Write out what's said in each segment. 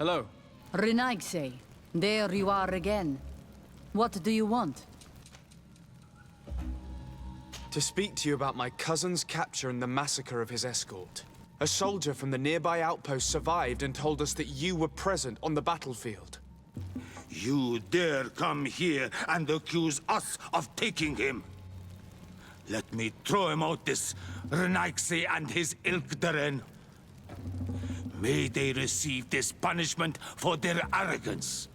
Hello. Renaigse, there you are again. What do you want? To speak to you about my cousin's capture and the massacre of his escort. A soldier from the nearby outpost survived and told us that you were present on the battlefield. You dare come here and accuse us of taking him? Let me throw him out this Renaigse and his Ilkdaren. May they receive this punishment for their arrogance.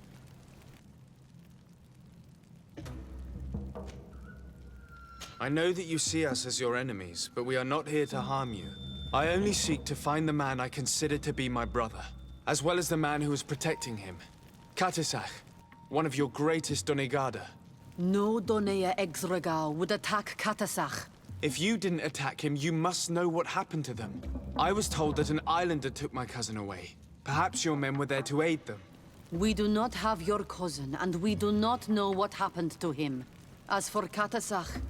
I know that you see us as your enemies, but we are not here to harm you. I only seek to find the man I consider to be my brother, as well as the man who is protecting him. Katisach, one of your greatest Donegada. No Donea Exregal would attack Katasach. If you didn't attack him, you must know what happened to them. I was told that an islander took my cousin away. Perhaps your men were there to aid them. We do not have your cousin, and we do not know what happened to him. As for Katasach,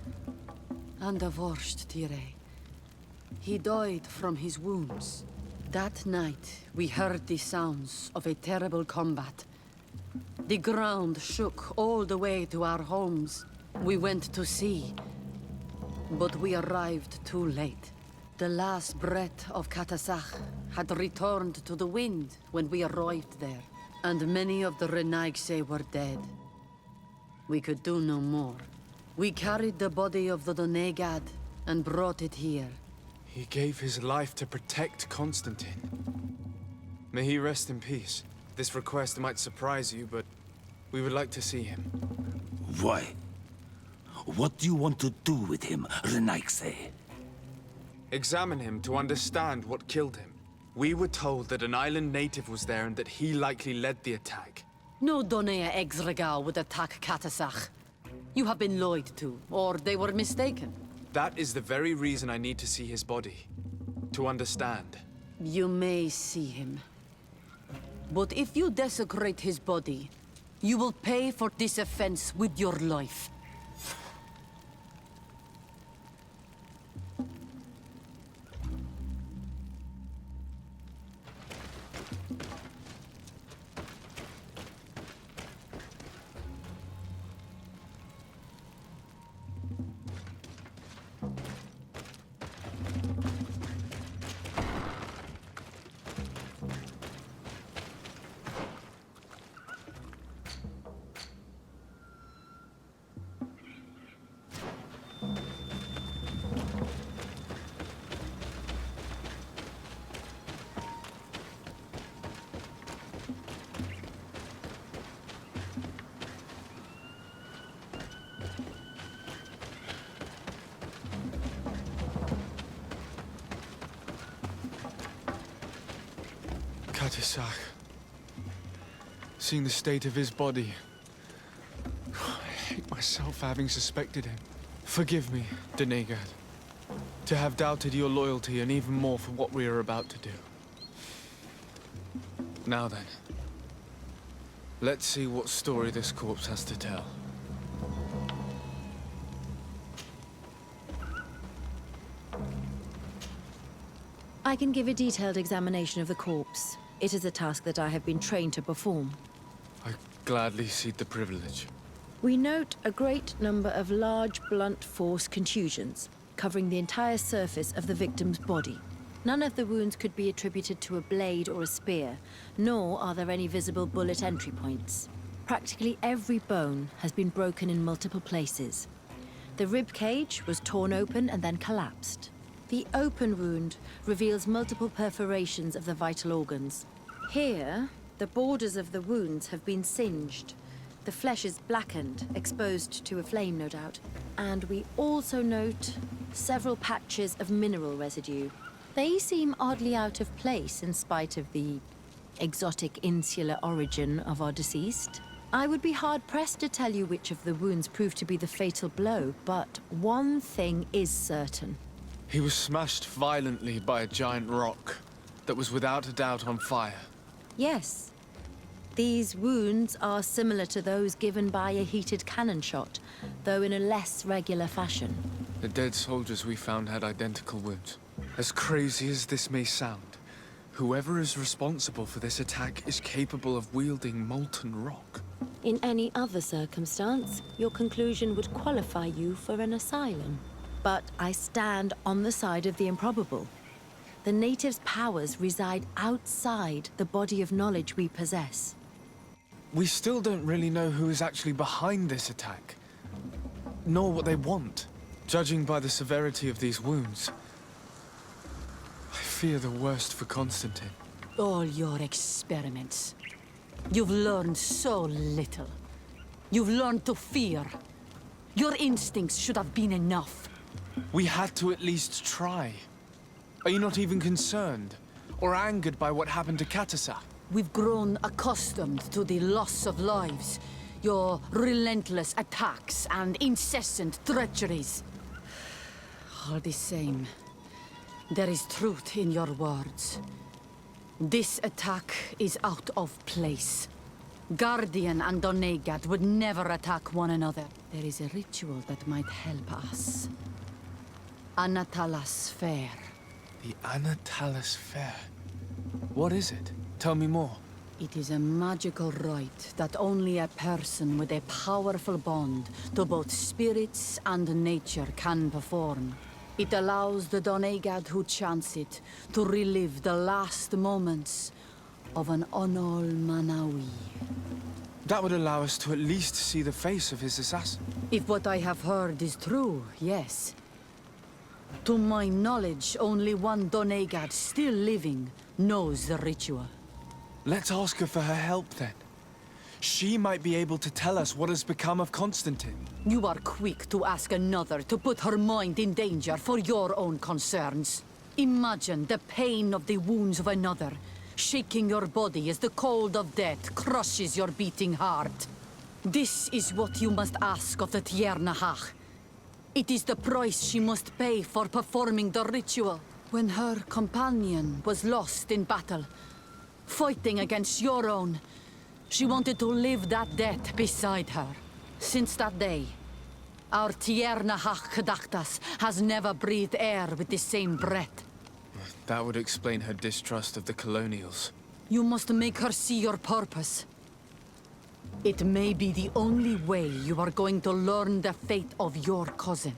and the worst, Tire, he died from his wounds. That night, we heard the sounds of a terrible combat. The ground shook all the way to our homes. We went to see, but we arrived too late. The last breath of Katasach had returned to the wind when we arrived there, and many of the Renaigse were dead. We could do no more. We carried the body of the Donegad and brought it here. He gave his life to protect Constantine. May he rest in peace. This request might surprise you, but we would like to see him. Why? What do you want to do with him, Renaigse? Examine him to understand what killed him. We were told that an island native was there and that he likely led the attack. No Donea Exregal would attack Katasach. You have been lied to, or they were mistaken. That is the very reason I need to see his body. To understand. You may see him. But if you desecrate his body, you will pay for this offense with your life. Katisach. Seeing the state of his body, I hate myself for having suspected him. Forgive me, Donegad, to have doubted your loyalty and even more for what we are about to do. Now then, let's see what story this corpse has to tell. I can give a detailed examination of the corpse. It is a task that I have been trained to perform. I gladly cede the privilege. We note a great number of large, blunt force contusions, covering the entire surface of the victim's body. None of the wounds could be attributed to a blade or a spear, nor are there any visible bullet entry points. Practically every bone has been broken in multiple places. The rib cage was torn open and then collapsed. The open wound reveals multiple perforations of the vital organs. Here, the borders of the wounds have been singed. The flesh is blackened, exposed to a flame, no doubt. And we also note several patches of mineral residue. They seem oddly out of place in spite of the exotic insular origin of our deceased. I would be hard-pressed to tell you which of the wounds proved to be the fatal blow, but one thing is certain. He was smashed violently by a giant rock that was without a doubt on fire. Yes. These wounds are similar to those given by a heated cannon shot, though in a less regular fashion. The dead soldiers we found had identical wounds. As crazy as this may sound, Whoever is responsible for this attack is capable of wielding molten rock. In any other circumstance, your conclusion would qualify you for an asylum. But I stand on the side of the improbable. The natives' powers reside outside the body of knowledge we possess. We still don't really know who is actually behind this attack, nor what they want. Judging by the severity of these wounds, I fear the worst for Constantine. All your experiments. You've learned so little. You've learned to fear. Your instincts should have been enough. We had to at least try. Are you not even concerned or angered by what happened to Katasa? We've grown accustomed to the loss of lives, your relentless attacks and incessant treacheries. All the same, there is truth in your words. This attack is out of place. Guardian and Donegad would never attack one another. There is a ritual that might help us. Anatalas Fair. The Anatalas Fair. What is it? Tell me more. It is a magical rite that only a person with a powerful bond to both spirits and nature can perform. It allows the Donegad who chants it to relive the last moments of an Onol Manawi. That would allow us to at least see the face of his assassin. If what I have heard is true, yes. To my knowledge, only one Donegad still living knows the ritual. Let's ask her for her help then. She might be able to tell us what has become of Constantine. You are quick to ask another to put her mind in danger for your own concerns. Imagine the pain of the wounds of another, shaking your body as the cold of death crushes your beating heart. This is what you must ask of the Tiernahach. It is the price she must pay for performing the ritual. When her companion was lost in battle, fighting against your own, she wanted to live that death beside her. Since that day, our Tiernahach Kedachtas has never breathed air with the same breath. That would explain her distrust of the colonials. You must make her see your purpose. It may be the only way you are going to learn the fate of your cousin.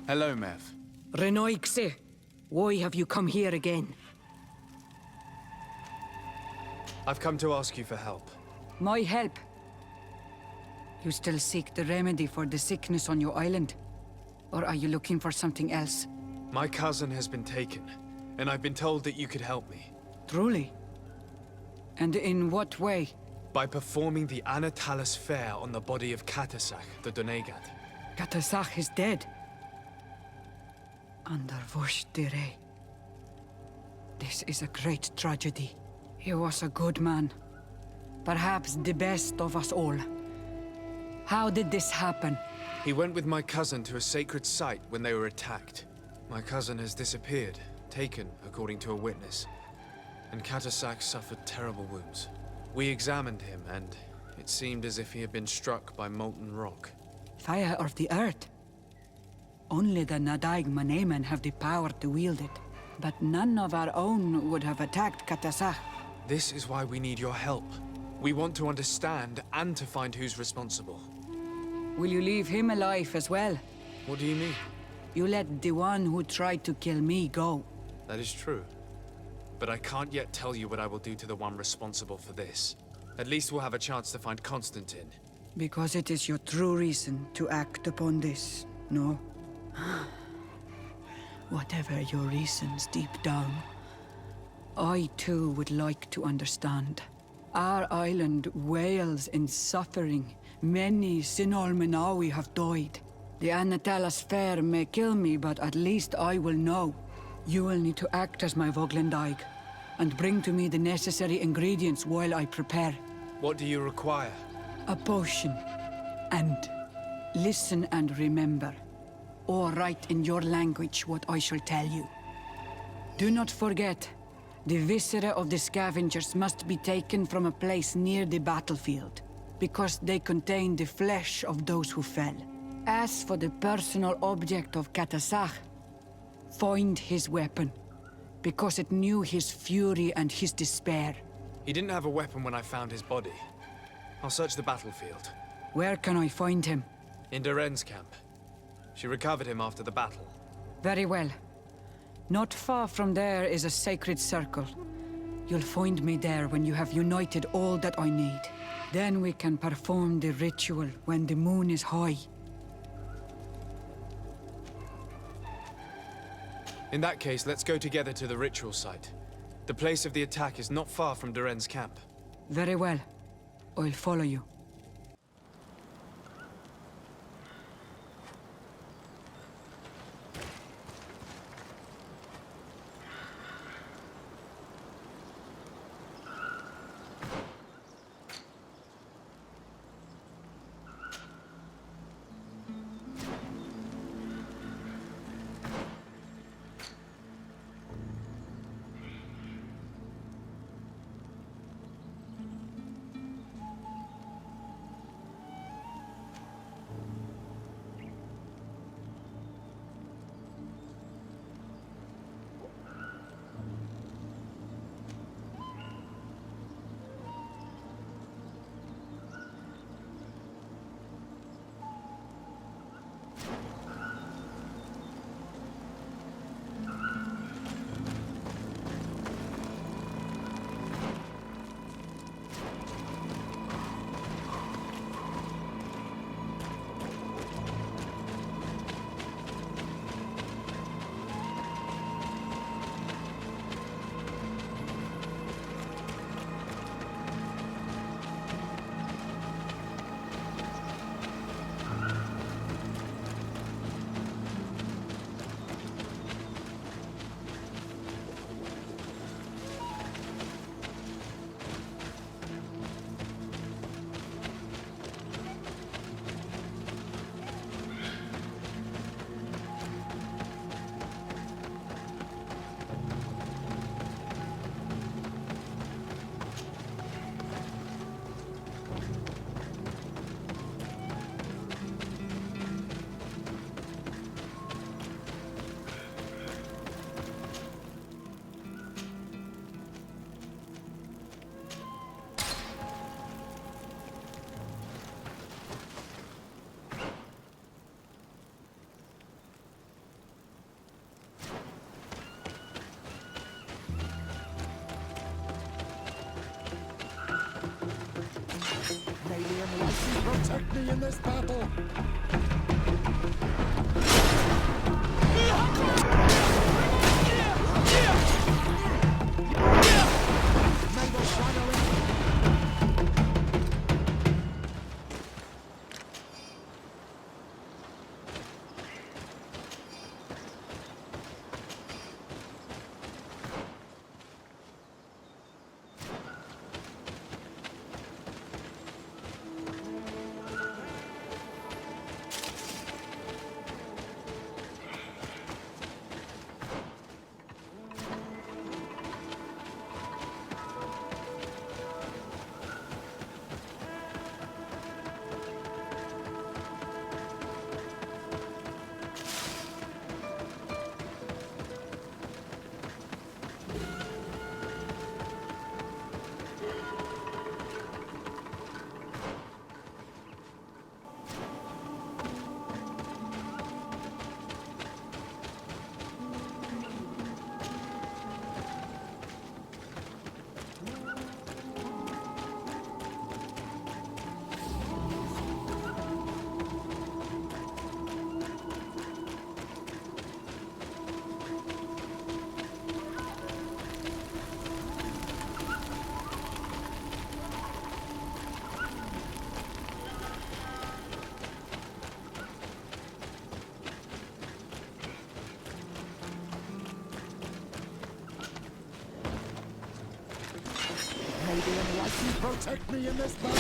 Hello, Mev. Renoixe, why have you come here again? I've come to ask you for help. My help? You still seek the remedy for the sickness on your island? Or are you looking for something else? My cousin has been taken, and I've been told that you could help me. Truly? And in what way? By performing the Anatalas Fair on the body of Katasach, the Donegad. Katasach is dead. Under Voshtire. This is a great tragedy. He was a good man. Perhaps the best of us all. How did this happen? He went with my cousin to a sacred site when they were attacked. My cousin has disappeared, taken according to a witness, and Katasak suffered terrible wounds. We examined him, and it seemed as if he had been struck by molten rock. Fire of the earth. Only the Nadaig Manemen have the power to wield it. But none of our own would have attacked Katasak. This is why we need your help. We want to understand and to find who's responsible. Will you leave him alive as well? What do you mean? You let the one who tried to kill me go. That is true. But I can't yet tell you what I will do to the one responsible for this. At least we'll have a chance to find Constantine. Because it is your true reason to act upon this, no? Whatever your reasons deep down, I too would like to understand. Our island wails in suffering. Many Sinol Menawi have died. The Anatalas Fair may kill me, but at least I will know. You will need to act as my Voglendaig, and bring to me the necessary ingredients while I prepare. What do you require? A potion. And listen and remember, or write in your language what I shall tell you. Do not forget, the viscera of the scavengers must be taken from a place near the battlefield, because they contain the flesh of those who fell. As for the personal object of Katasak, find his weapon, because it knew his fury and his despair. He didn't have a weapon when I found his body. I'll search the battlefield. Where can I find him? In Duren's camp. She recovered him after the battle. Very well. Not far from there is a sacred circle. You'll find me there when you have united all that I need. Then we can perform the ritual when the moon is high. In that case, let's go together to the ritual site. The place of the attack is not far from Duren's camp. Very well. I'll follow you. Protect me in this battle! May the shadow Protect me in this battle!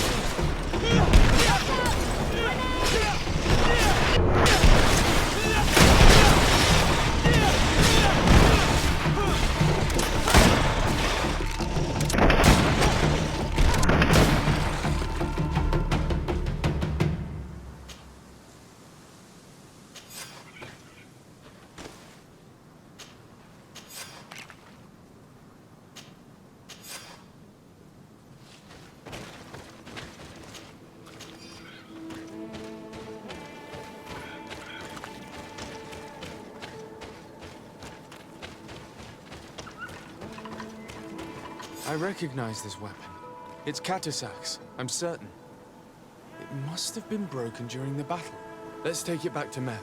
I recognize this weapon. It's Catasach's, I'm certain. It must have been broken during the battle. Let's take it back to Mev.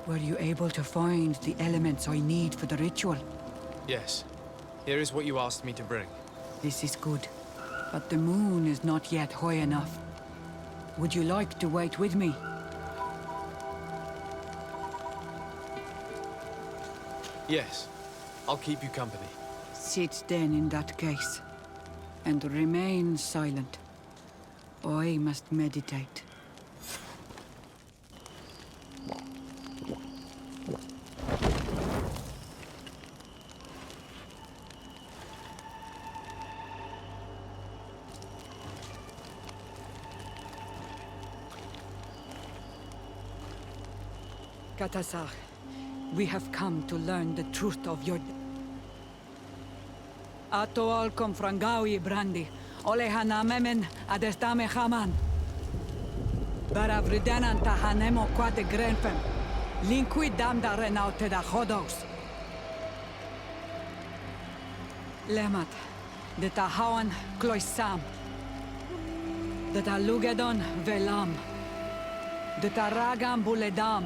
Were you able to find the elements I need for the ritual? Yes. Here is what you asked me to bring. This is good. But the moon is not yet high enough. Would you like to wait with me? Yes. I'll keep you company. Sit then in that case. And remain silent. I must meditate. Catasach, we have come to learn the truth of your... Ato al confrangawi brandi, olehana memen adestame haman. Baravridenan tahanemo quate grenfem, linqui damda renaute da hodos. Lemat, de tahawan kloisam, de talugedon velam, de taragam buledam,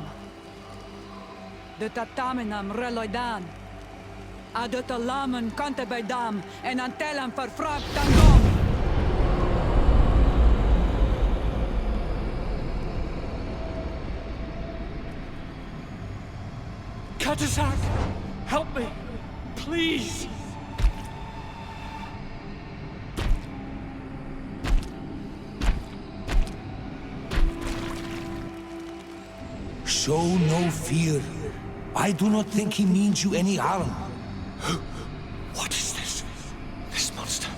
de tatamenam reloidan, de talamen kantebedam en antelam verfragt tangom. Catasach, help me, please. Show no fear. I do not think he means you any harm. What is this? This monster.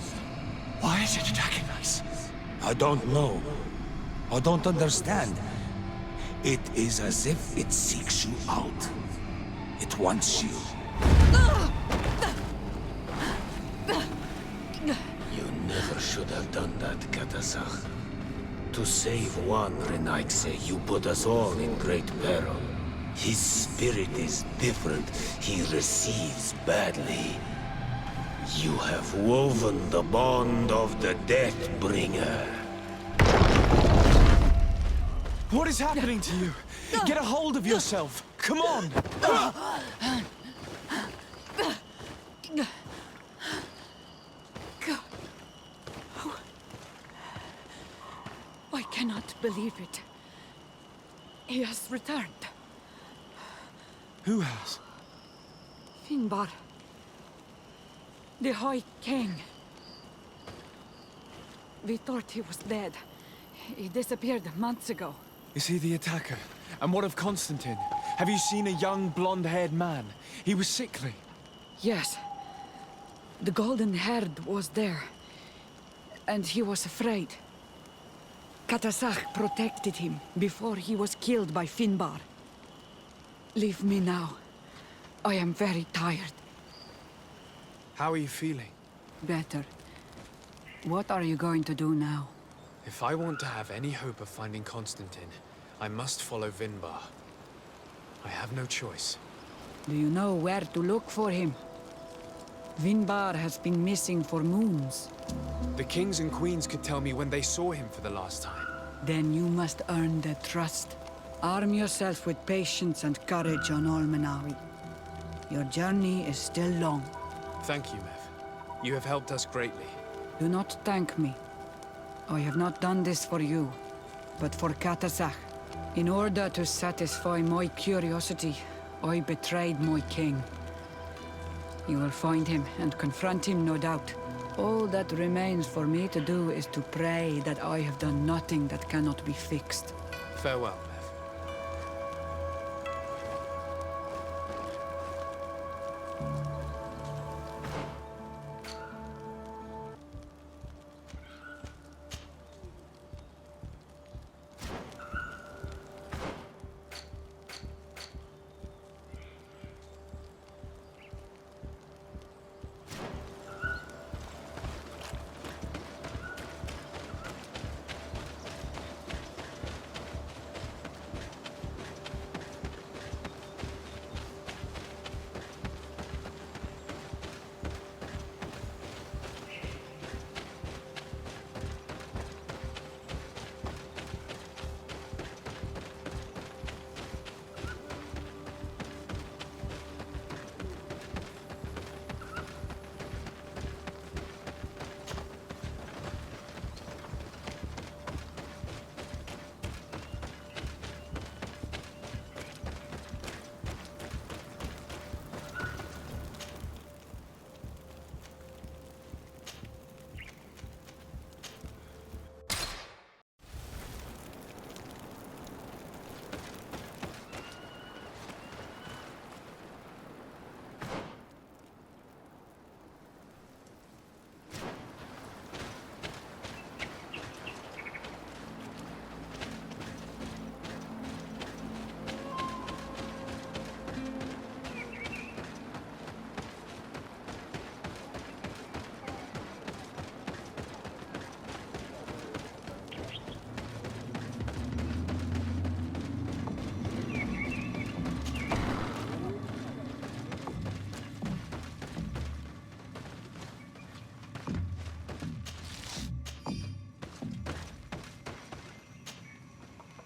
Why is it attacking us? I don't know. I don't understand. It is as if it seeks you out. It wants you. You never should have done that, Catasach. To save one Renaigse, you put us all in great peril. His spirit is different. He receives badly. You have woven the bond of the Deathbringer. What is happening to you? Get a hold of yourself. Come on! I cannot believe it. He has returned. Who has? Vinbarr. The High King. We thought he was dead. He disappeared months ago. Is he the attacker? And what of Constantine? Have you seen a young, blonde-haired man? He was sickly. Yes. The golden-haired was there. And he was afraid. Katasach protected him before he was killed by Vinbarr. Leave me now. I am very tired. How are you feeling? Better. What are you going to do now? If I want to have any hope of finding Constantine, I must follow Vinbarr. I have no choice. Do you know where to look for him? Vinbarr has been missing for moons. The kings and queens could tell me when they saw him for the last time. Then you must earn their trust. Arm yourself with patience and courage on Olmenawi. Your journey is still long. Thank you, Mev. You have helped us greatly. Do not thank me. I have not done this for you, but for Katasach. In order to satisfy my curiosity, I betrayed my king. You will find him and confront him, no doubt. All that remains for me to do is to pray that I have done nothing that cannot be fixed. Farewell, Mev.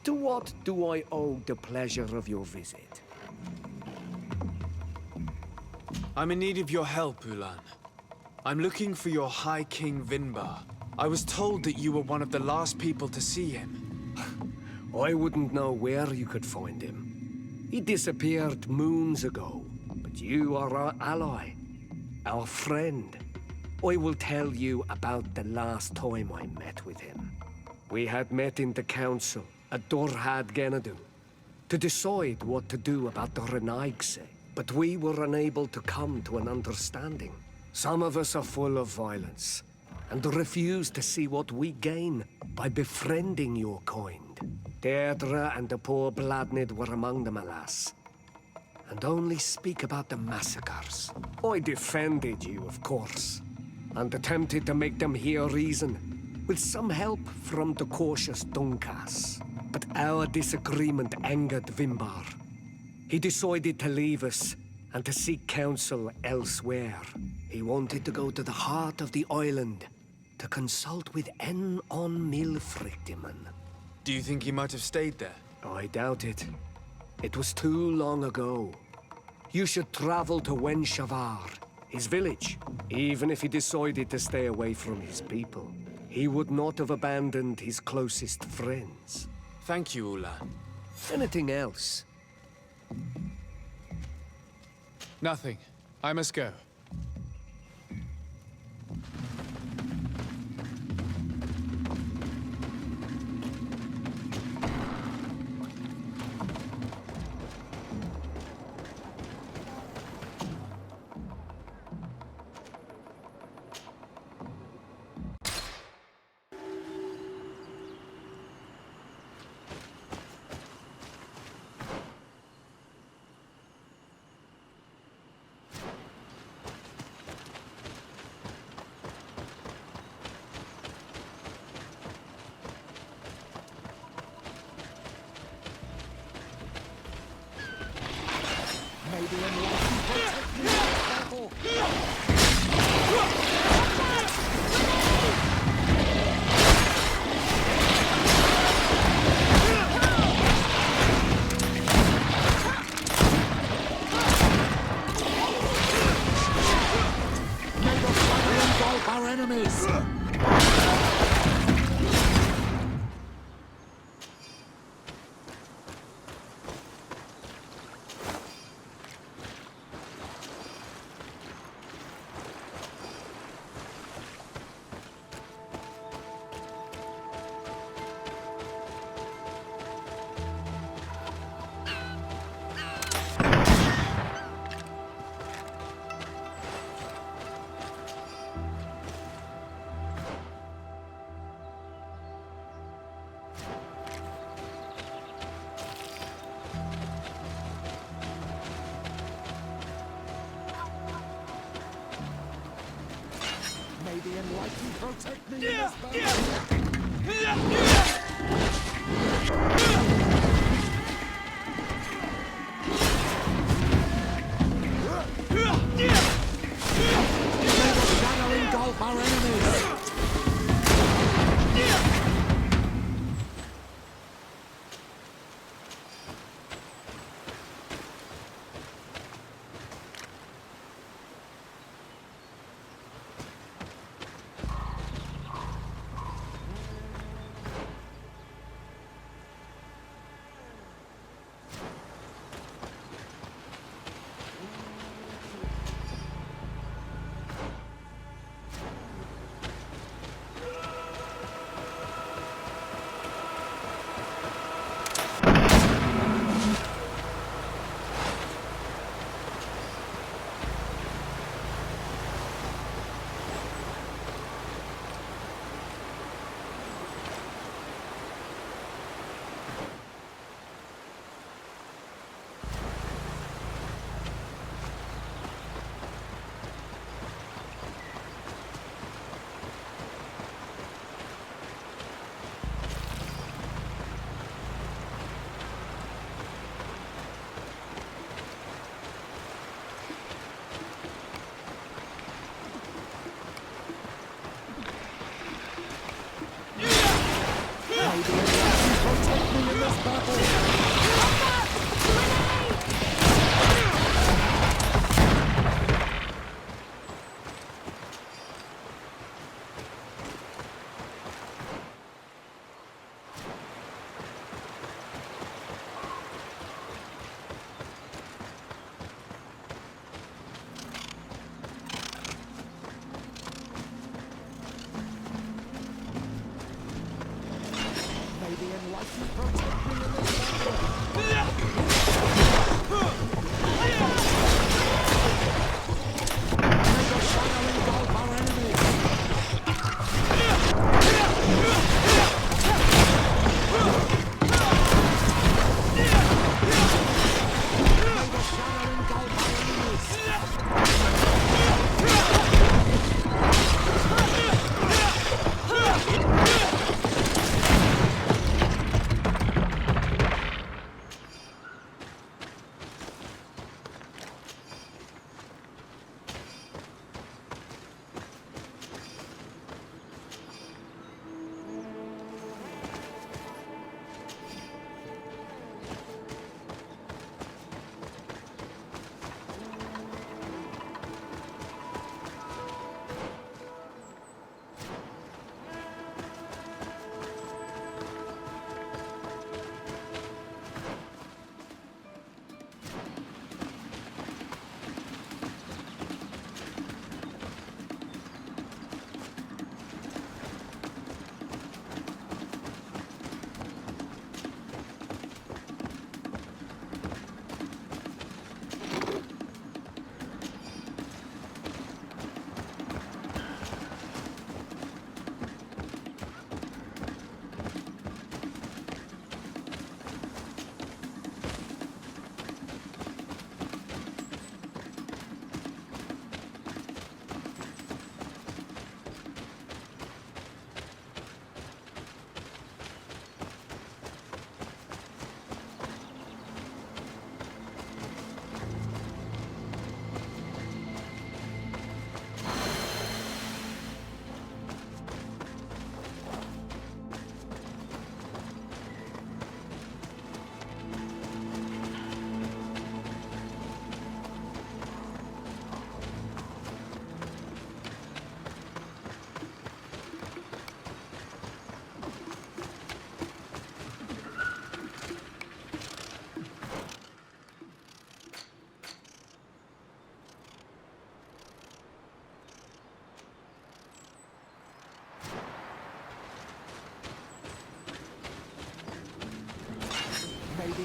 To what do I owe the pleasure of your visit? I'm in need of your help, Ulan. I'm looking for your High King Vinbarr. I was told that you were one of the last people to see him. I wouldn't know where you could find him. He disappeared moons ago, but you are our ally, our friend. I will tell you about the last time I met with him. We had met in the council at Dorhad Genadu to decide what to do about the Renaigse, but we were unable to come to an understanding. Some of us are full of violence and refuse to see what we gain by befriending your kind. Deirdre and the poor Bladnid were among them, alas, and only speak about the massacres. I defended you, of course, and attempted to make them hear reason, with some help from the cautious Dunkas. But our disagreement angered Vinbarr. He decided to leave us and to seek counsel elsewhere. He wanted to go to the heart of the island to consult with En on Milfrictiman. Do you think he might have stayed there? I doubt it. It was too long ago. You should travel to Wenshavar, his village. Even if he decided to stay away from his people, he would not have abandoned his closest friends. Thank you, Ula. Anything else? Nothing. I must go. May the enlightened protect me in this battle. May the fire engulf our enemies. May the enlightened protect me in this battle. May the shadow engulf our enemies.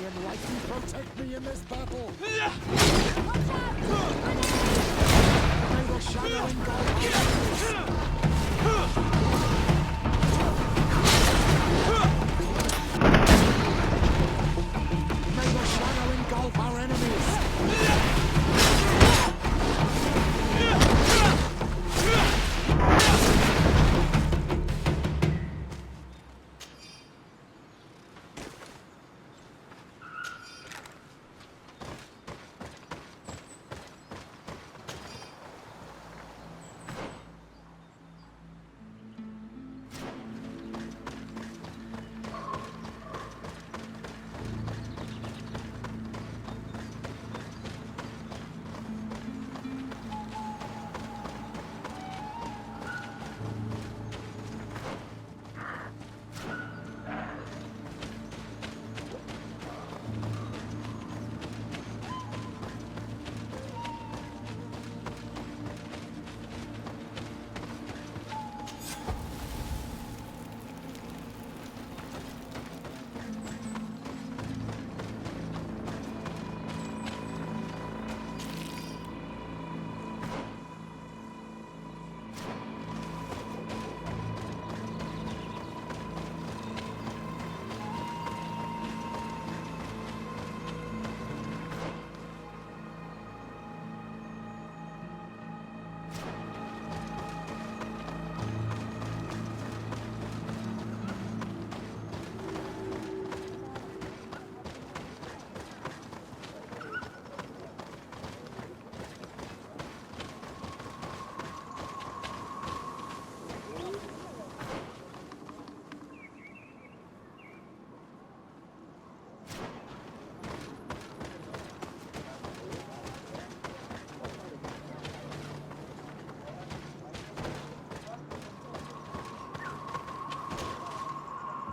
him like you protect me in this battle! May the shadow engulf our enemies! May the shadow engulf our enemies!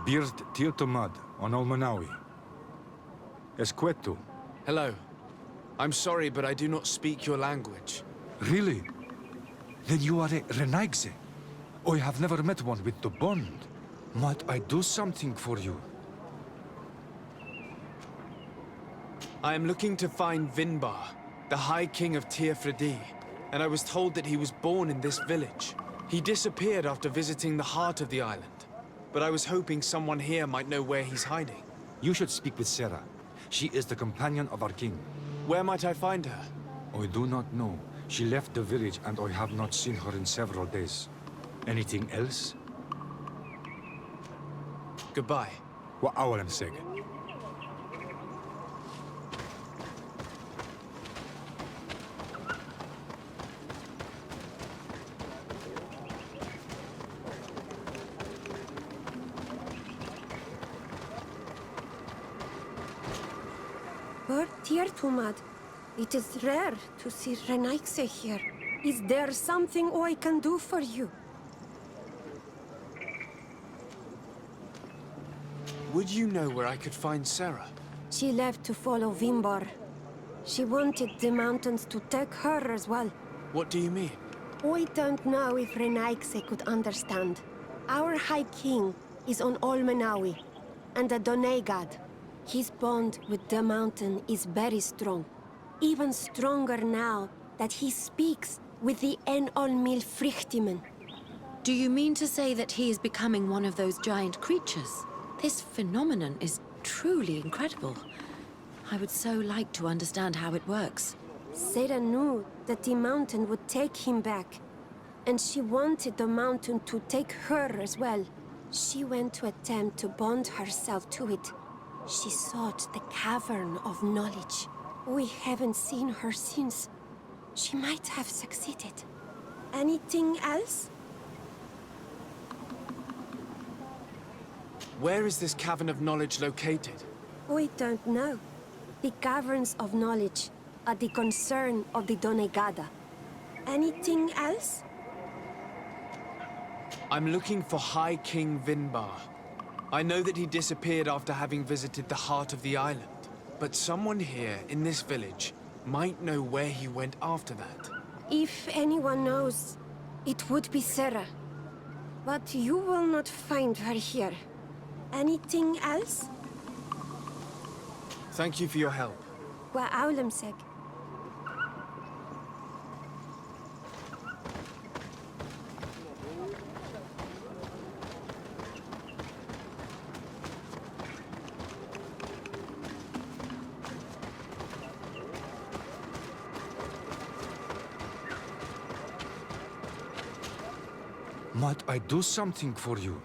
Bird Tirtomad on Olmanawi. Esqueto. Hello. I'm sorry, but I do not speak your language. Really? Then you are a Renaigse. I have never met one with the bond. Might I do something for you? I am looking to find Vinbarr, the High King of Tirfredi, and I was told that he was born in this village. He disappeared after visiting the heart of the island, but I was hoping someone here might know where he's hiding. You should speak with Sarah. She is the companion of our king. Where might I find her? I do not know. She left the village and I have not seen her in several days. Anything else? Goodbye. Wa awalan sige. Tumad, it is rare to see Renaigse here. Is there something I can do for you? Would you know where I could find Sarah? She left to follow Vinbarr. She wanted the mountains to take her as well. What do you mean? I don't know if Renaigse could understand. Our High King is on Olmanawi, and the Doneigad. His bond with the mountain is very strong. Even stronger now that he speaks with the Enolmil Frichtimen. Do you mean to say that he is becoming one of those giant creatures? This phenomenon is truly incredible. I would so like to understand how it works. Sarah knew that the mountain would take him back, and she wanted the mountain to take her as well. She went to attempt to bond herself to it. She sought the Cavern of Knowledge. We haven't seen her since. She might have succeeded. Anything else? Where is this Cavern of Knowledge located? We don't know. The Caverns of Knowledge are the concern of the Doneigada. Anything else? I'm looking for High King Vinbarr. I know that he disappeared after having visited the heart of the island. But someone here in this village might know where he went after that. If anyone knows, it would be Sarah. But you will not find her here. Anything else? Thank you for your help. Wa aulamseg. Might I do something for you?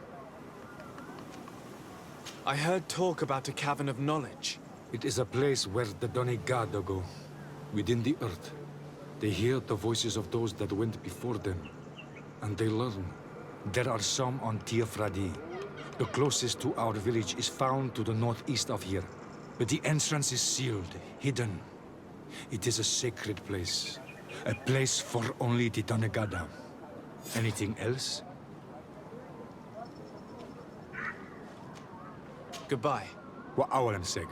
I heard talk about a cavern of knowledge. It is a place where the Donegada go, within the earth. They hear the voices of those that went before them, and they learn. There are some on Tiafradi. The closest to our village is found to the northeast of here, but the entrance is sealed, hidden. It is a sacred place, a place for only the Donegada. Anything else? Goodbye. Wa awalam seg.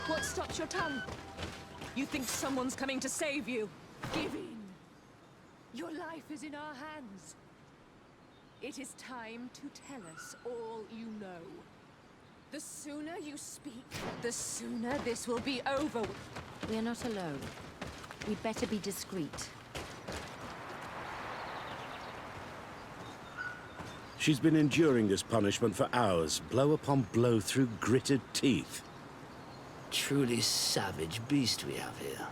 What stops your tongue? You think someone's coming to save you? Give in. Your life is in our hands. It is time to tell us all you know. The sooner you speak, the sooner this will be over. We are not alone. We'd better be discreet. She's been enduring this punishment for hours, blow upon blow through gritted teeth. Truly savage beast we have here.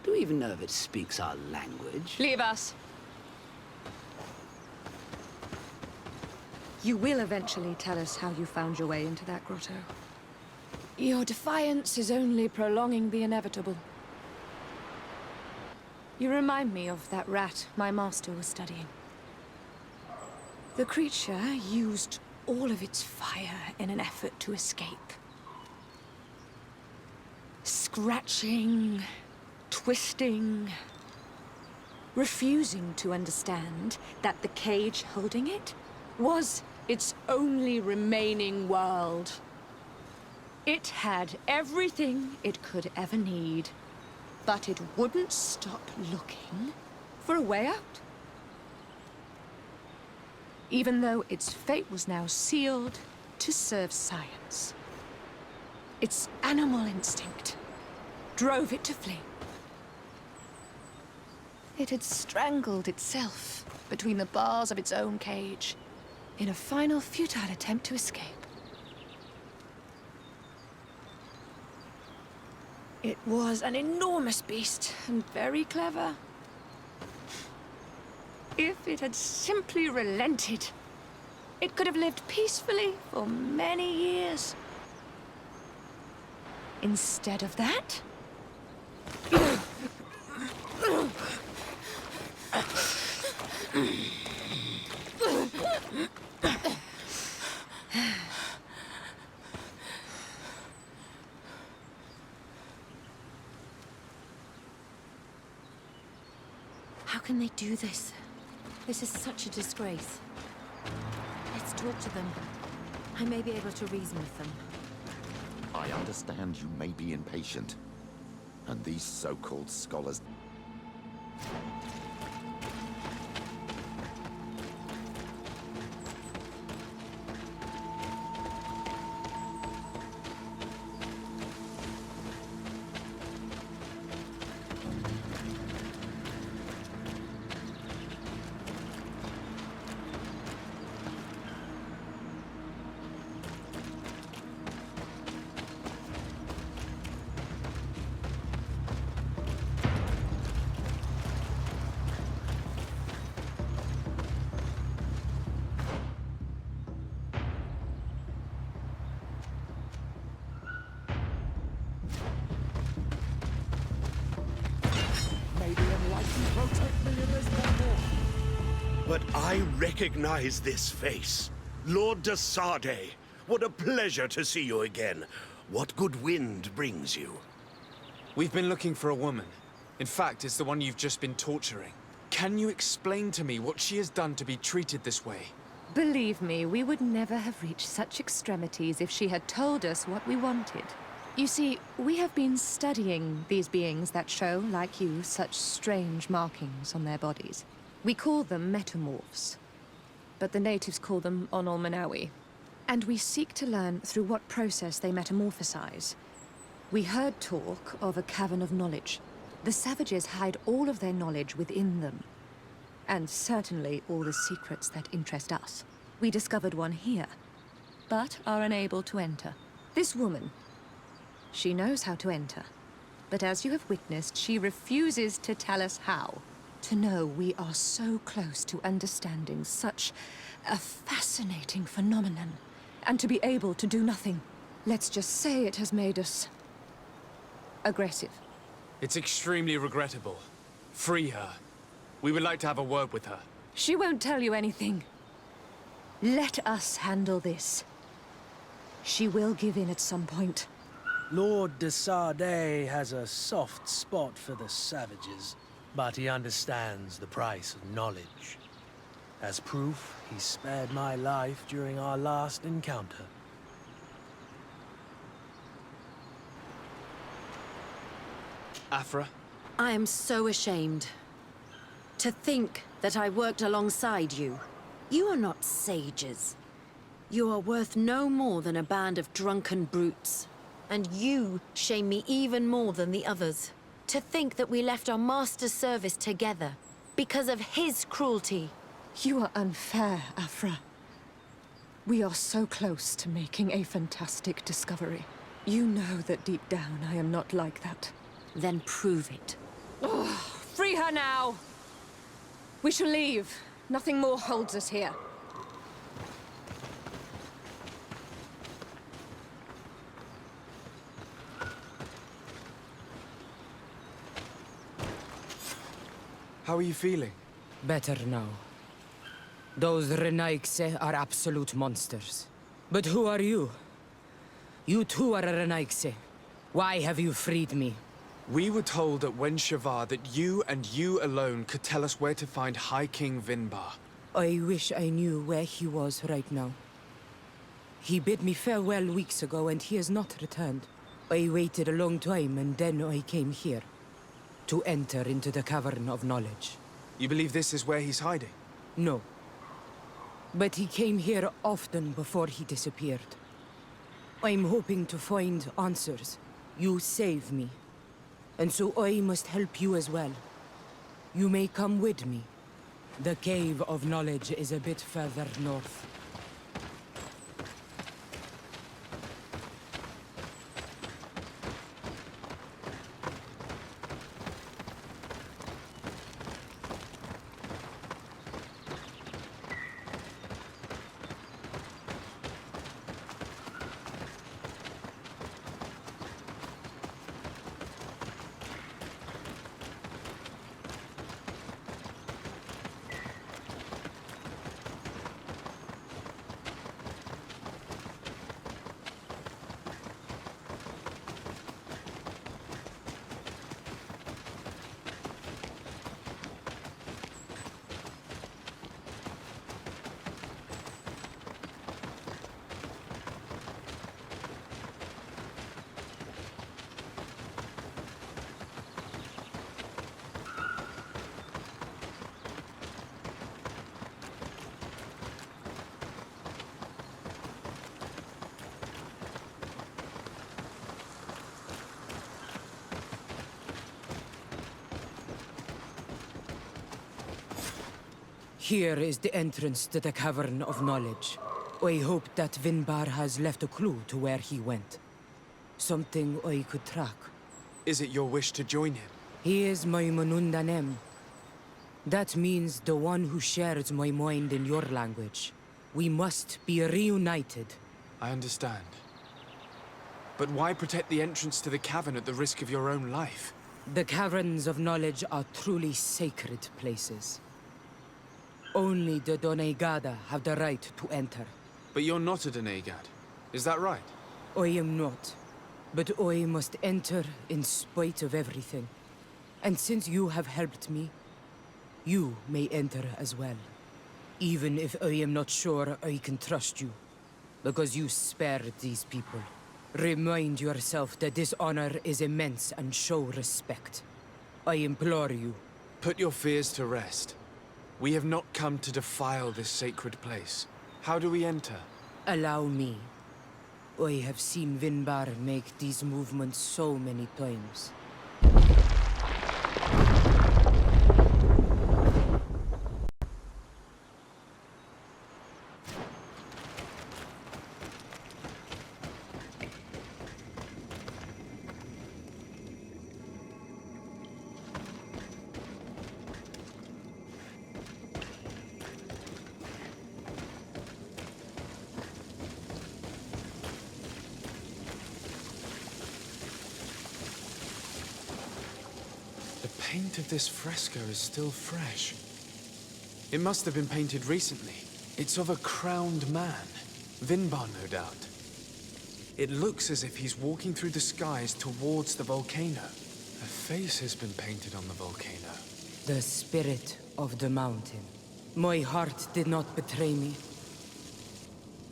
Do we even know if it speaks our language? Leave us. You will eventually tell us how you found your way into that grotto. Your defiance is only prolonging the inevitable. You remind me of that rat my master was studying. The creature used all of its fire in an effort to escape. Scratching, twisting, refusing to understand that the cage holding it was its only remaining world. It had everything it could ever need, but it wouldn't stop looking for a way out. Even though its fate was now sealed to serve science. Its animal instinct drove it to flee. It had strangled itself between the bars of its own cage in a final futile attempt to escape. It was an enormous beast and very clever. If it had simply relented, it could have lived peacefully for many years. Instead of that, how can they do this? This is such a disgrace. Let's talk to them. I may be able to reason with them. I understand you may be impatient, and these so-called scholars... But I recognize this face. Lord de Sardet. What a pleasure to see you again. What good wind brings you? We've been looking for a woman. In fact, it's the one you've just been torturing. Can you explain to me what she has done to be treated this way? Believe me, we would never have reached such extremities if she had told us what we wanted. You see, we have been studying these beings that show, like you, such strange markings on their bodies. We call them metamorphs, but the natives call them Onol Manawi. And we seek to learn through what process they metamorphosize. We heard talk of a cavern of knowledge. The savages hide all of their knowledge within them. And certainly all the secrets that interest us. We discovered one here, but are unable to enter. This woman, she knows how to enter. But as you have witnessed, she refuses to tell us how. To know we are so close to understanding such a fascinating phenomenon, and to be able to do nothing. Let's just say it has made us aggressive. It's extremely regrettable. Free her. We would like to have a word with her. She won't tell you anything. Let us handle this. She will give in at some point. Lord de Sardet has a soft spot for the savages, but he understands the price of knowledge. As proof, he spared my life during our last encounter. Afra? I am so ashamed. To think that I worked alongside you. You are not sages. You are worth no more than a band of drunken brutes. And you shame me even more than the others. To think that we left our master's service together because of his cruelty. You are unfair, Afra. We are so close to making a fantastic discovery. You know that deep down I am not like that. Then prove it. Oh, free her now! We shall leave. Nothing more holds us here. How are you feeling? Better now. Those Renaigse are absolute monsters. But who are you? You too are a Renaigse. Why have you freed me? We were told at Wen Shavar that you and you alone could tell us where to find High King Vinbarr. I wish I knew where he was right now. He bid me farewell weeks ago and he has not returned. I waited a long time and then I came here. To enter into the Cavern of Knowledge. You believe this is where he's hiding? No. But he came here often before he disappeared. I'm hoping to find answers. You saved me. And so I must help you as well. You may come with me. The Cave of Knowledge is a bit further north. Here is the entrance to the Cavern of Knowledge. I hope that Vinbarr has left a clue to where he went. Something I could track. Is it your wish to join him? He is my Manundanem. That means the one who shares my mind in your language. We must be reunited. I understand. But why protect the entrance to the cavern at the risk of your own life? The Caverns of Knowledge are truly sacred places. Only the Doneigada have the right to enter. But you're not a Doneigad, is that right? I am not. But I must enter in spite of everything. And since you have helped me, you may enter as well. Even if I am not sure I can trust you, because you spared these people. Remind yourself that this honor is immense and show respect. I implore you. Put your fears to rest. We have not come to defile this sacred place. How do we enter? Allow me. I have seen Vinbarr make these movements so many times. The paint of this fresco is still fresh. It must have been painted recently. It's of a crowned man. Vinbarr, no doubt. It looks as if he's walking through the skies towards the volcano. A face has been painted on the volcano. The spirit of the mountain. My heart did not betray me.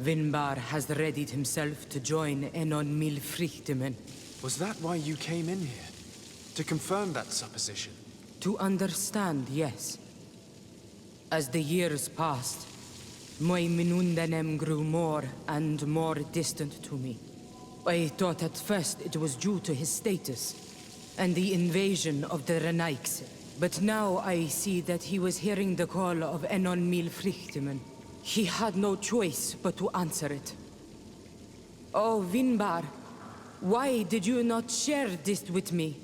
Vinbarr has readied himself to join Enon Milfrichtemen. Was that why you came in here? To confirm that supposition? To understand, yes. As the years passed, my Minundanem grew more and more distant to me. I thought at first it was due to his status and the invasion of the Renaigse. But now I see that he was hearing the call of Enon Milfrichtemen. He had no choice but to answer it. Oh, Vinbarr, why did you not share this with me?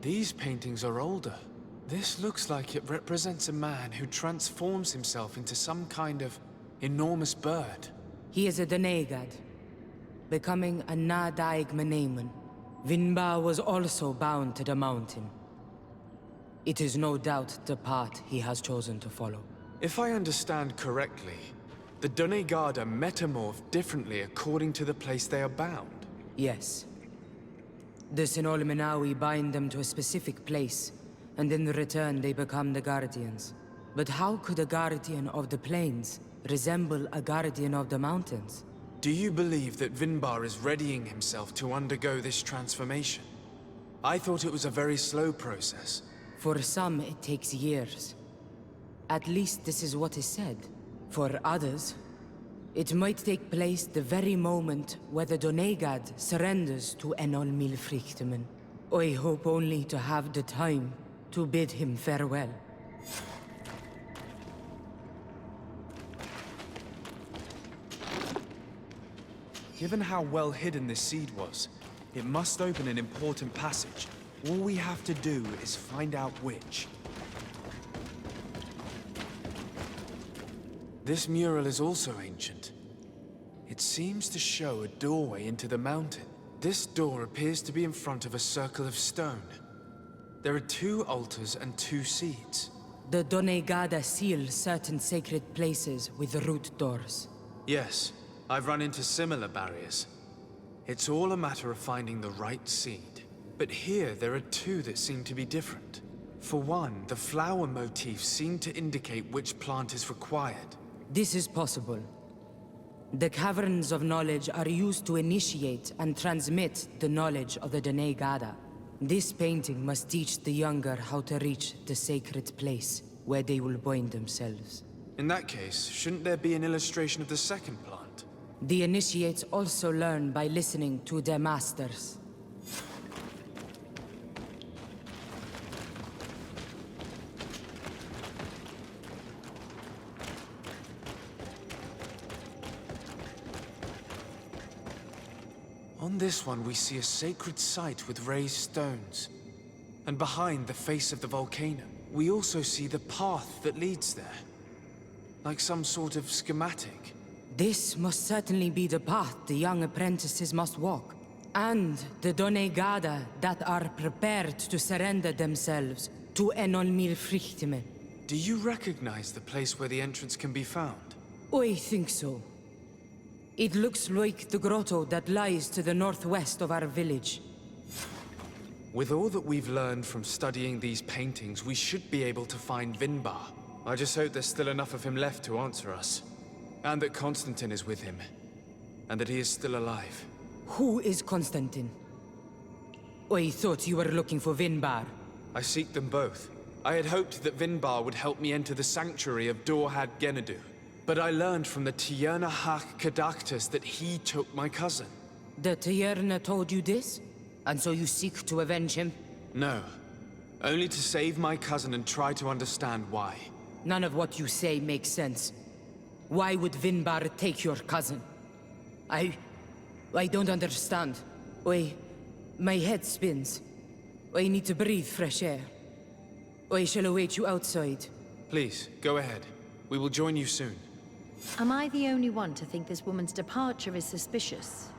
These paintings are older. This looks like it represents a man who transforms himself into some kind of enormous bird. He is a Donegad, becoming a Nadaig Menemen. Vinbarr was also bound to the mountain. It is no doubt the path he has chosen to follow. If I understand correctly, the Donegada metamorph differently according to the place they are bound. Yes. The Sinolmenawi bind them to a specific place, and in return they become the Guardians. But how could a Guardian of the Plains resemble a Guardian of the Mountains? Do you believe that Vinbarr is readying himself to undergo this transformation? I thought it was a very slow process. For some, it takes years. At least this is what is said. For others, it might take place the very moment where the Donegad surrenders to Enol Milfrichtemen. I hope only to have the time to bid him farewell. Given how well hidden this seed was, it must open an important passage. All we have to do is find out which. This mural is also ancient. It seems to show a doorway into the mountain. This door appears to be in front of a circle of stone. There are 2 altars and 2 seeds. The Donegada seal certain sacred places with root doors. Yes, I've run into similar barriers. It's all a matter of finding the right seed. But here there are 2 that seem to be different. For one, the flower motifs seem to indicate which plant is required. This is possible. The Caverns of Knowledge are used to initiate and transmit the knowledge of the Donegada. This painting must teach the younger how to reach the sacred place, where they will bind themselves. In that case, shouldn't there be an illustration of the second plant? The initiates also learn by listening to their masters. On this one, we see a sacred site with raised stones. And behind the face of the volcano, we also see the path that leads there. Like some sort of schematic. This must certainly be the path the young apprentices must walk. And the Donegada that are prepared to surrender themselves to Enolmir Frichtimen. Do you recognize the place where the entrance can be found? I think so. It looks like the grotto that lies to the northwest of our village. With all that we've learned from studying these paintings, we should be able to find Vinbarr. I just hope there's still enough of him left to answer us. And that Constantine is with him. And that he is still alive. Who is Constantine? I thought you were looking for Vinbarr. I seek them both. I had hoped that Vinbarr would help me enter the sanctuary of Dorhad Genadu. But I learned from the Tierna Hach Kadactus that he took my cousin. The Tierna told you this? And so you seek to avenge him? No. Only to save my cousin and try to understand why. None of what you say makes sense. Why would Vinbarr take your cousin? I don't understand. My head spins. I need to breathe fresh air. I shall await you outside. Please, go ahead. We will join you soon. Am I the only one to think this woman's departure is suspicious?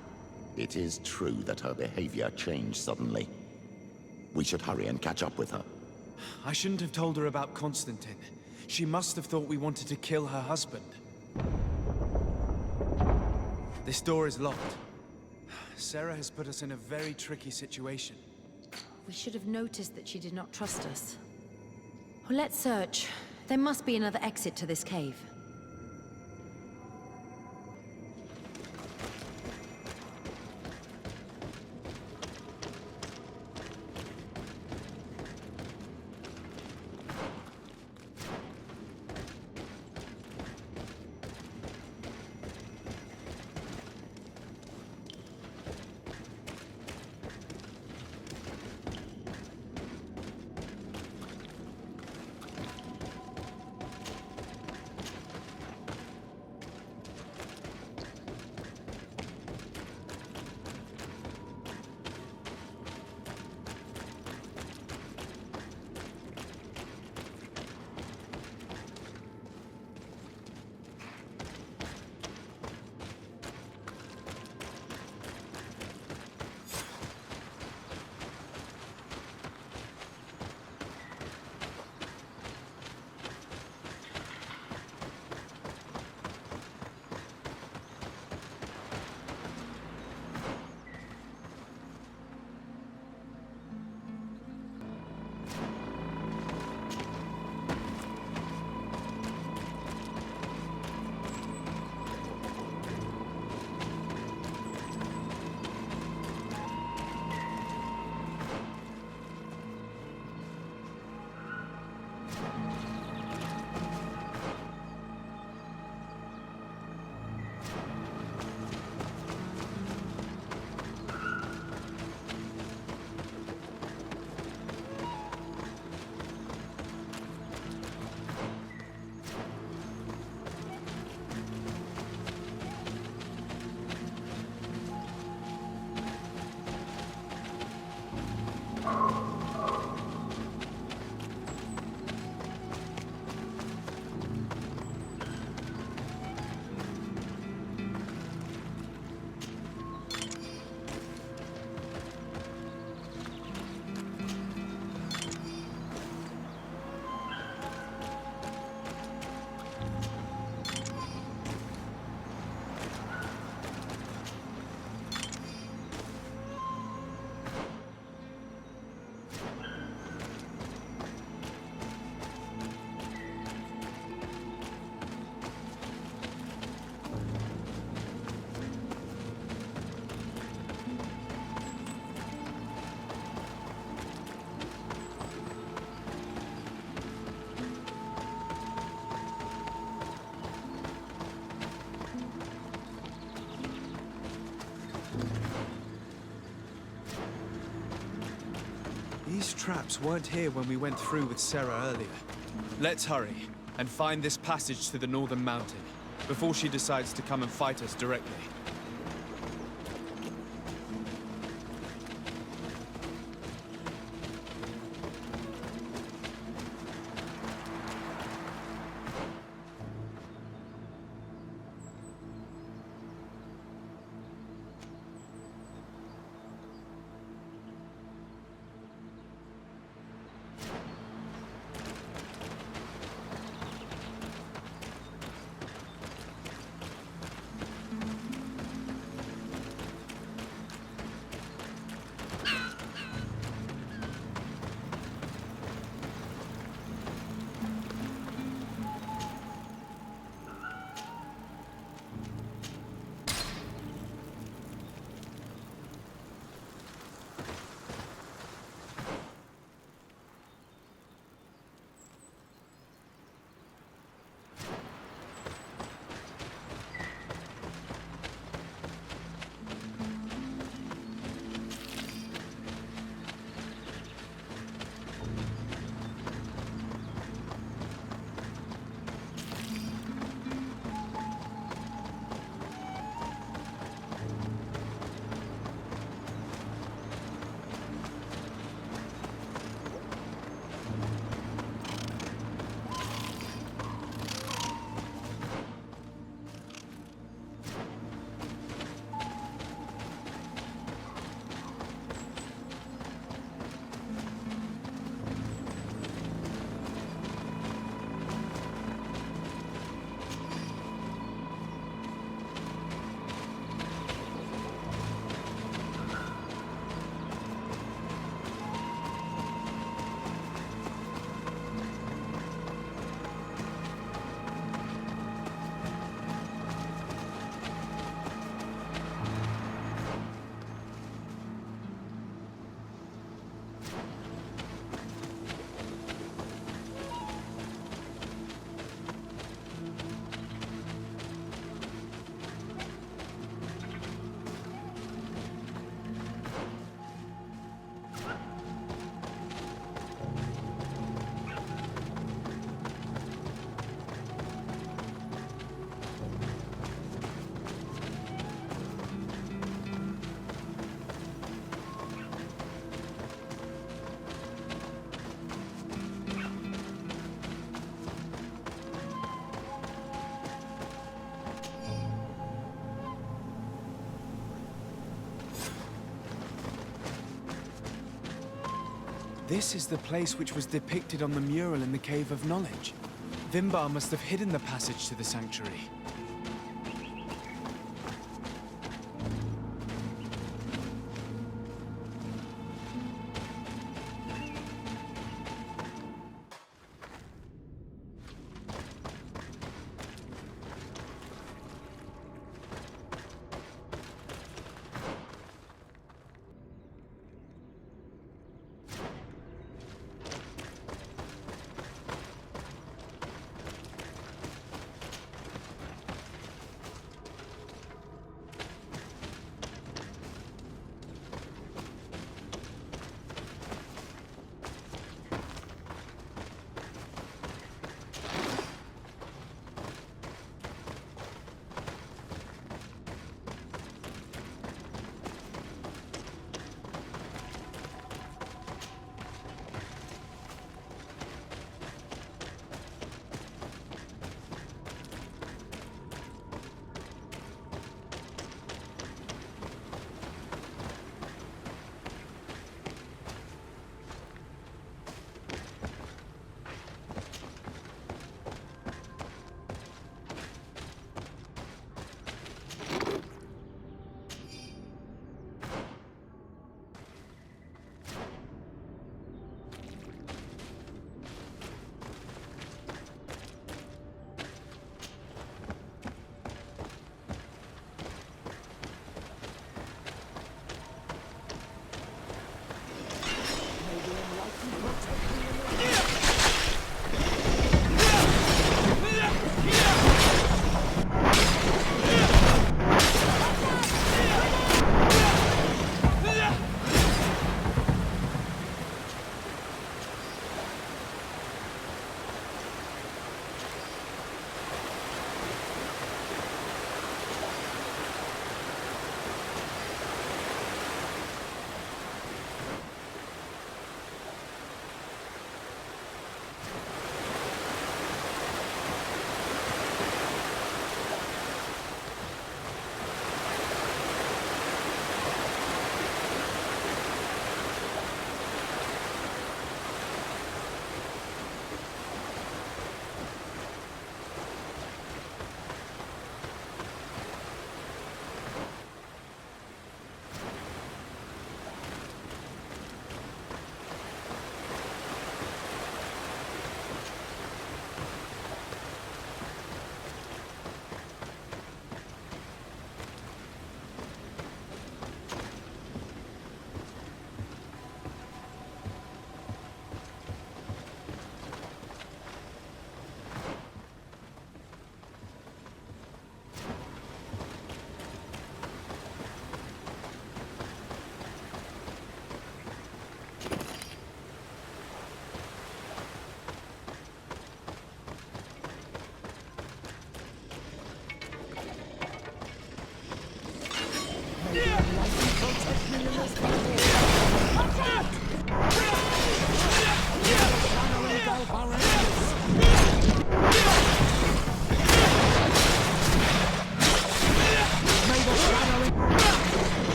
It is true that her behavior changed suddenly. We should hurry and catch up with her. I shouldn't have told her about Constantine. She must have thought we wanted to kill her husband. This door is locked. Sarah has put us in a very tricky situation. We should have noticed that she did not trust us. Well, let's search. There must be another exit to this cave. These traps weren't here when we went through with Sarah earlier. Let's hurry and find this passage to the northern mountain before she decides to come and fight us directly. This is the place which was depicted on the mural in the Cave of Knowledge. Vinbarr must have hidden the passage to the sanctuary.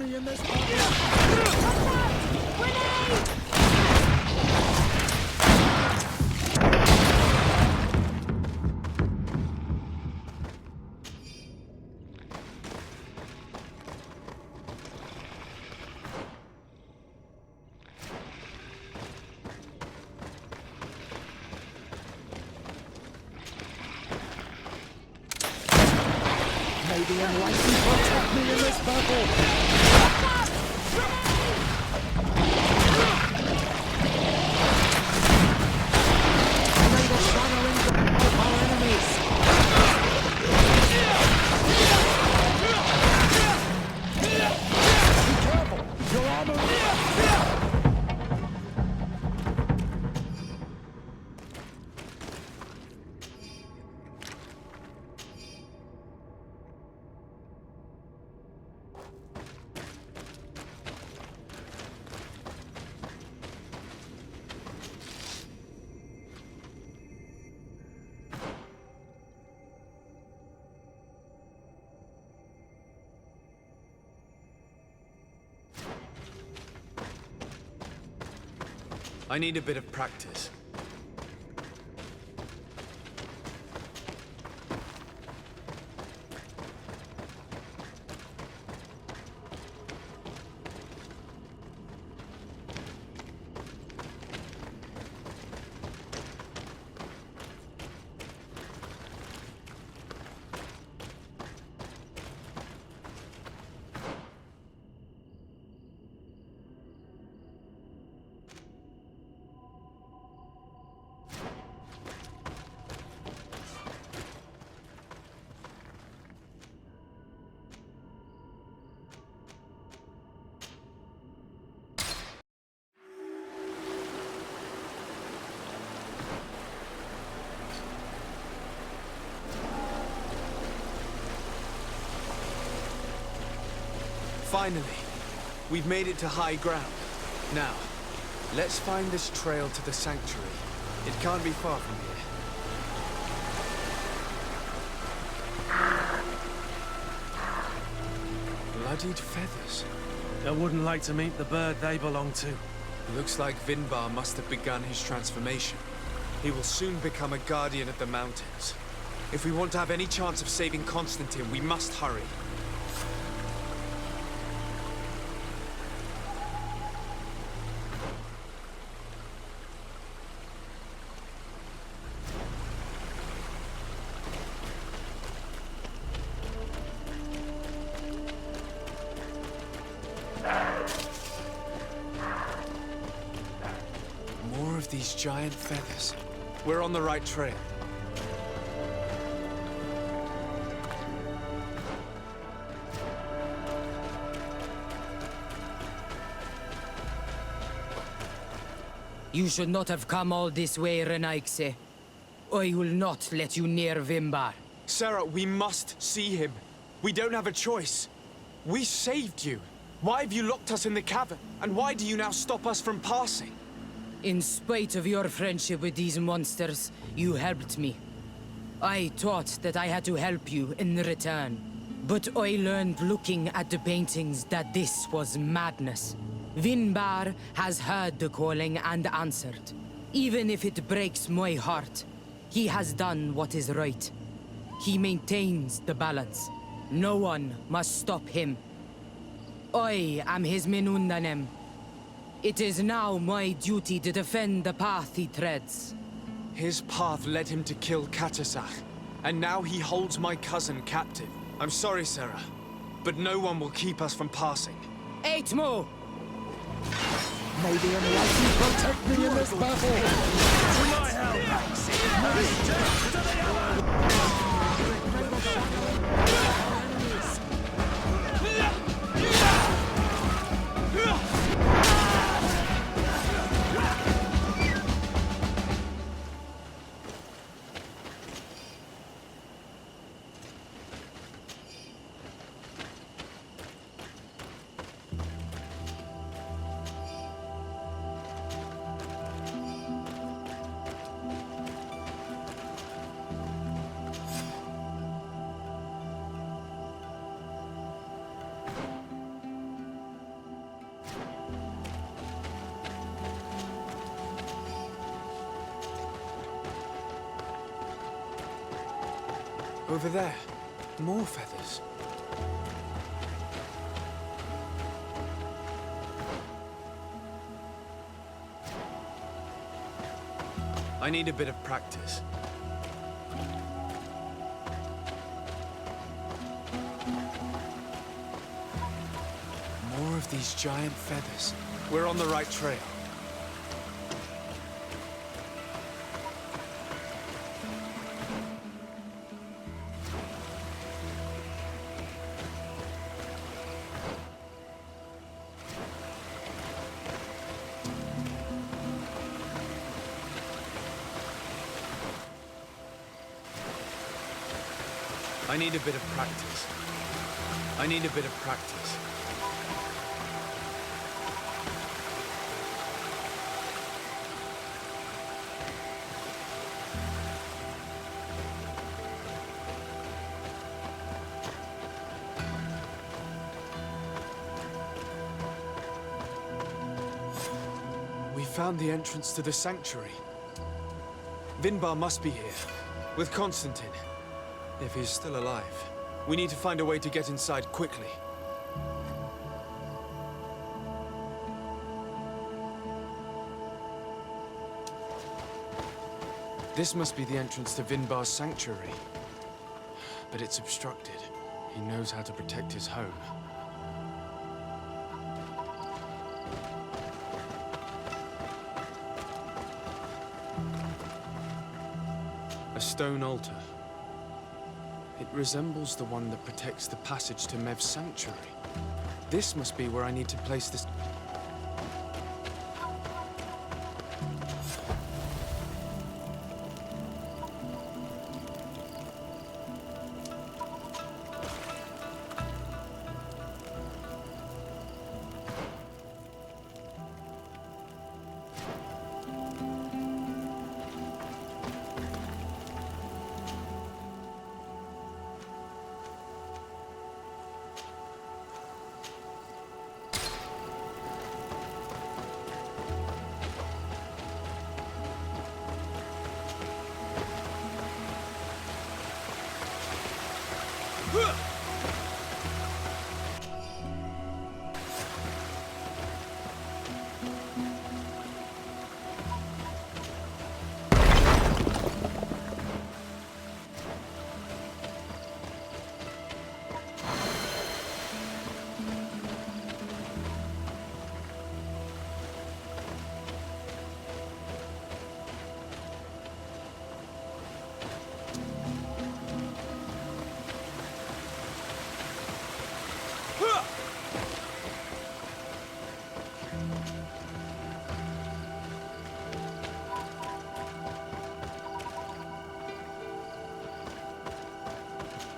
me in this battle! May the enlightened protect me in this battle! May the shadow engulf our enemies! I need a bit of practice. Finally, we've made it to high ground. Now, let's find this trail to the sanctuary. It can't be far from here. Bloodied feathers. I wouldn't like to meet the bird they belong to. Looks like Vinbarr must have begun his transformation. He will soon become a guardian of the mountains. If we want to have any chance of saving Constantine, we must hurry. More of these giant feathers. We're on the right trail. You should not have come all this way, Renaigse. I will not let you near Vinbarr. Sarah, we must see him. We don't have a choice. We saved you. Why have you locked us in the cavern? And why do you now stop us from passing? In spite of your friendship with these monsters, you helped me. I thought that I had to help you in return. But I learned looking at the paintings that this was madness. Vinbarr has heard the calling and answered. Even if it breaks my heart, he has done what is right. He maintains the balance. No one must stop him. I am his Menundanem. It is now my duty to defend the path he treads. His path led him to kill Katasach, and now he holds my cousin captive. I'm sorry, Sarah, but no one will keep us from passing. Aitmo! Maybe unlikely to protect me in this battle! To my Over there. More feathers. I need a bit of practice. More of these giant feathers. We're on the right trail. I need a bit of practice. I need a bit of practice. We found the entrance to the sanctuary. Vinbarr must be here, with Constantine. If he's still alive. We need to find a way to get inside quickly. This must be the entrance to Vinbarr's sanctuary. But it's obstructed. He knows how to protect his home. A stone altar. It resembles the one that protects the passage to Mev's sanctuary. This must be where I need to place this.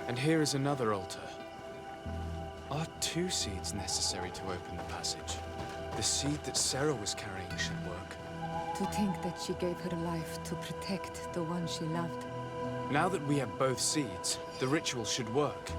And here is another altar. Are 2 seeds necessary to open the passage? The seed that Sarah was carrying should work. To think that she gave her life to protect the one she loved. Now that we have both seeds, the ritual should work.